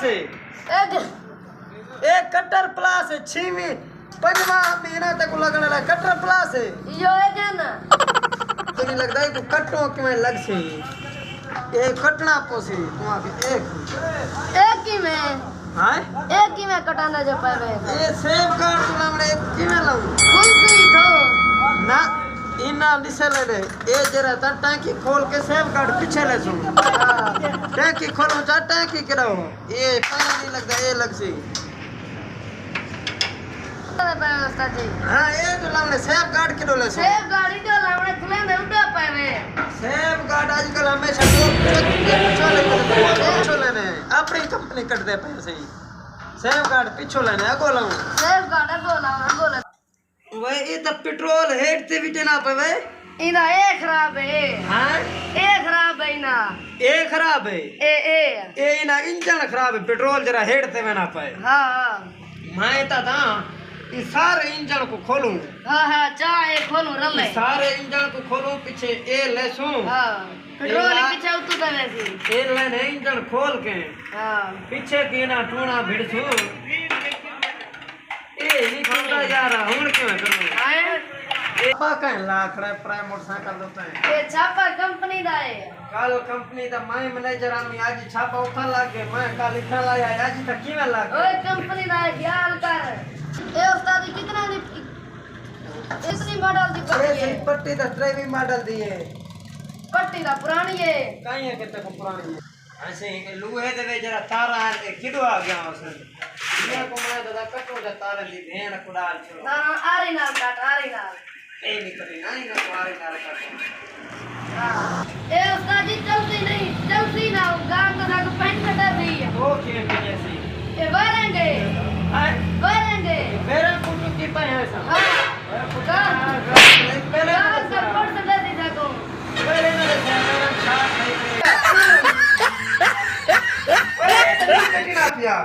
plus है एक cutter plus है 6वीं 5वां महीना तक लगने लगा कटर प्लस है यो है जाना तो नहीं लगता है तू कटो कि मैं लग से एक कटना पोसी तुम्हारे एक ही में हां एक ही में कटाना जो पावे ये सेव कार्ड तू हमने एक की में लाऊं कुलसी थो ना इना दिसे ले ले ए जरा ता टांकी खोल के सेव कार्ड पीछे ले सुन टांकी खोलो जा टांकी कराओ ये पानी नहीं लगता ये लग सी हां ये तो लावने सेव कार्ड किलो ले सेव गाड़ी तो लावने खुले दे उड़ा पावे सेव कार्ड आजकल हमेशा लोग पीछे लेने अपनी कंपनी कट दे पैसे सेव कार्ड पीछे लेने अगो लाऊं सेव गाड़ी को लावना वे ये तो पेट्रोल हेड ते भी देना पे वे इना ए खराब है हां ए खराब है ना ए खराब है ए ना इंजन खराब है पेट्रोल जरा हेड ते में ना पाए हां मैं था ये सारे इंजन को खोलूं हां चाहे खोलूं रले सारे इंजन को खोलूं पीछे ए लेसूं हां पेट्रोल पीछे उतू दे वैसी ए लेने इंजन खोल के हां पीछे की ना टूना भिड़सू ए नहीं खोलता यार हुन क्यों करूं आए ए पाका लाखड़ा प्राइम मोटरसाइकिल देता है ये छापा कंपनी दा है कल कंपनी दा मैं मैनेजर आमी आज छापा उठा लागे मैं कल लिखा लाया आज तक की में लागे ओए कंपनी दा ख्याल कर ए उस्ताद कितना दी इतनी मॉडल दी पट्टी है पट्टी दा ट्रेवी मॉडल दी है पट्टी दा पुरानी है काई है कितने को पुरानी है ऐसे ही लूहे दे वे जरा तारा है किडो आ गया उसने ये को मैं दादा कटो जा तारे दी भेड़ कुडाल छो हां आरी नाल काट आरी नाल ए नहीं करी नहीं ना तुम्हारे नाल काटो हां ए उस्ताद जी चलती ना गांव तो साको पेंट कटा दी है वो के जैसी ए वरेंगे है मेरा कुटु की पे है सब हां पहले सपोर्ट से दे दी साको पहले मेरे चैनल छाप नहीं पिया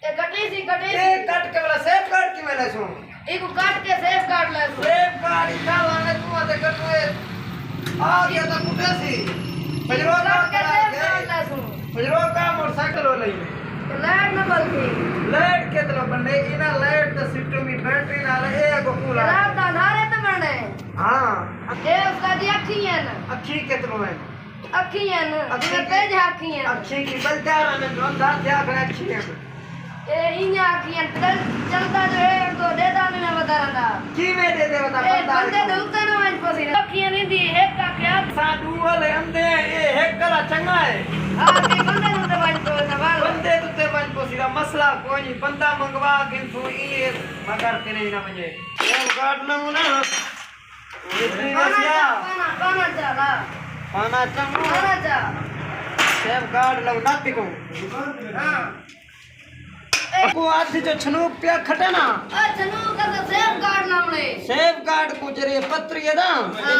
ए कटी सी ए कट के वाला सेव कार्ड की मैंने सुन इको काट के सेव कार्ड ले सेव कार्ड का वाला तू आते कर तू आ गया तो कुटे सी फजरो का फजरो का मोटरसाइकिल हो लई लाइट न बल्कि लाइट केतलो बने इना लाइट द सिस्टम में बैटरी नाल ए गो पूरा रात दा धारे त बने हां ए उसका दी अखी है ना अखी केतलो है अखी है ना तेज अखी है अखी की बलदार में रोंदा त्या गण अखी है ए इन्या अखी है चलता जो है तो दे दाने में बता रहा की में दे बता बंदे तो उतर ना आज पसी अखी नहीं दी एक का क्या साधु वाले अंधे ए एक कला चंगा है हां के बंदे तो आज को सवाल बंदे तो बन पोसीदा मसला कोई नहीं बंदा मंगवा के तू ये मगर के नहीं ना मुझे ये काट लूं ना इतनी मसिया पाना चला पाना चंगू पाना जा सेव कार्ड लो ना पिको हां को आज जो छनूक पे खटे ना आ छनूक का सेव कार्ड नामले सेव कार्ड को जरे पत्र ये ना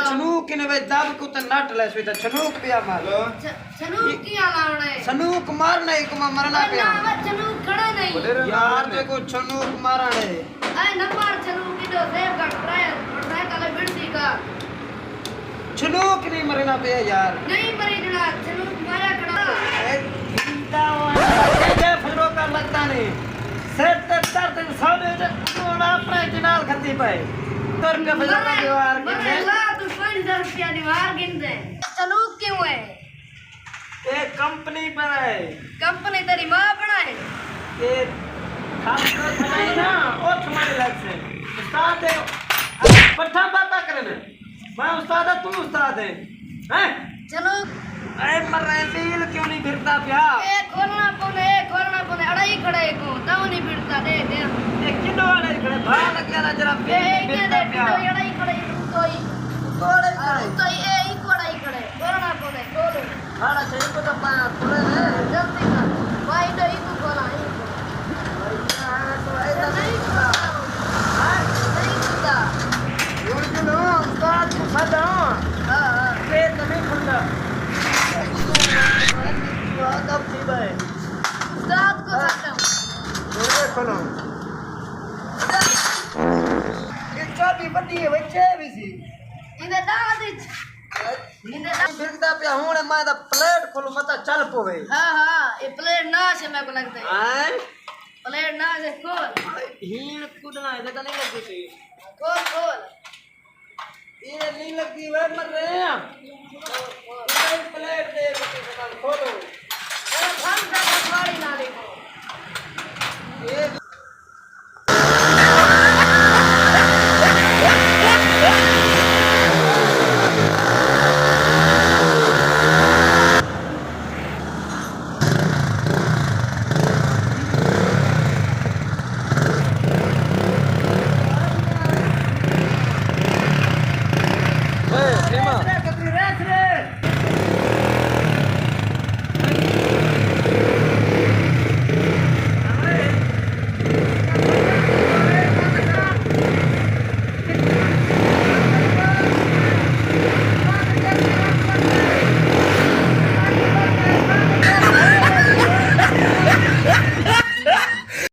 छनूक ने वे दाब को त नट ले सो छनूक पे मार छनूक की नामले छनूक मारना एक में मरना पे छनूक खड़ा नहीं यार देखो छनूक मारने ए नंबर छनूक की तो save card price motorcycle Birsi का छनूक नहीं मरना पे यार नहीं मरी जड़ा छनूक मारा खड़ा फजरो का लगता नहीं सेट दर्द साले कोना प्रेजनाल खती पे तर के फजरो का दीवार के ला तू 50 रुपया दीवार गिन दे छनूक क्यों है एक कंपनी पर है कंपनी तेरी मां बनाए ये खास कर बनाई ना और तुम्हारे लग से उस्ताद है पट्ठा बात करने मैं उस्ताद है तू उस्ताद है हैं छनूक अरे मर रहे बिल क्यों नहीं फिरता प्या ए खोलना पने अड़ाई खड़े को ताऊ नहीं फिरता दे ये किलो वाले खड़े भाग लग ना जरा ए ये दे पिटो अड़ाई खड़े तोई तोड़े तोई ए ई कोड़ाई खड़े खोलना पने खोलो हाड़ा चाहिए तो पा खुले ने जल्दी कर भाई तो ई तू खोला ई हां तो ऐसा नहीं खुला हां नहीं खुला उड़ के लो उस्ताद को फदा हां पेट नहीं खुलता कब थी भाई उस्ताद को खत्म ये खोलो ये चाबी बंदी है बच्चे भी सी इधर दादी नींदे ना फिरदा पे हुन मैं दा प्लेट खोलू मता चल पवे हाँ हाँ ये प्लेट ना से मेरे को लगता है आए प्लेट ना से खोल हीण कूदना है तो नहीं लगती थी खोल खोल ये नहीं लगती वे मर रहे हैं प्लेट दे के खोलो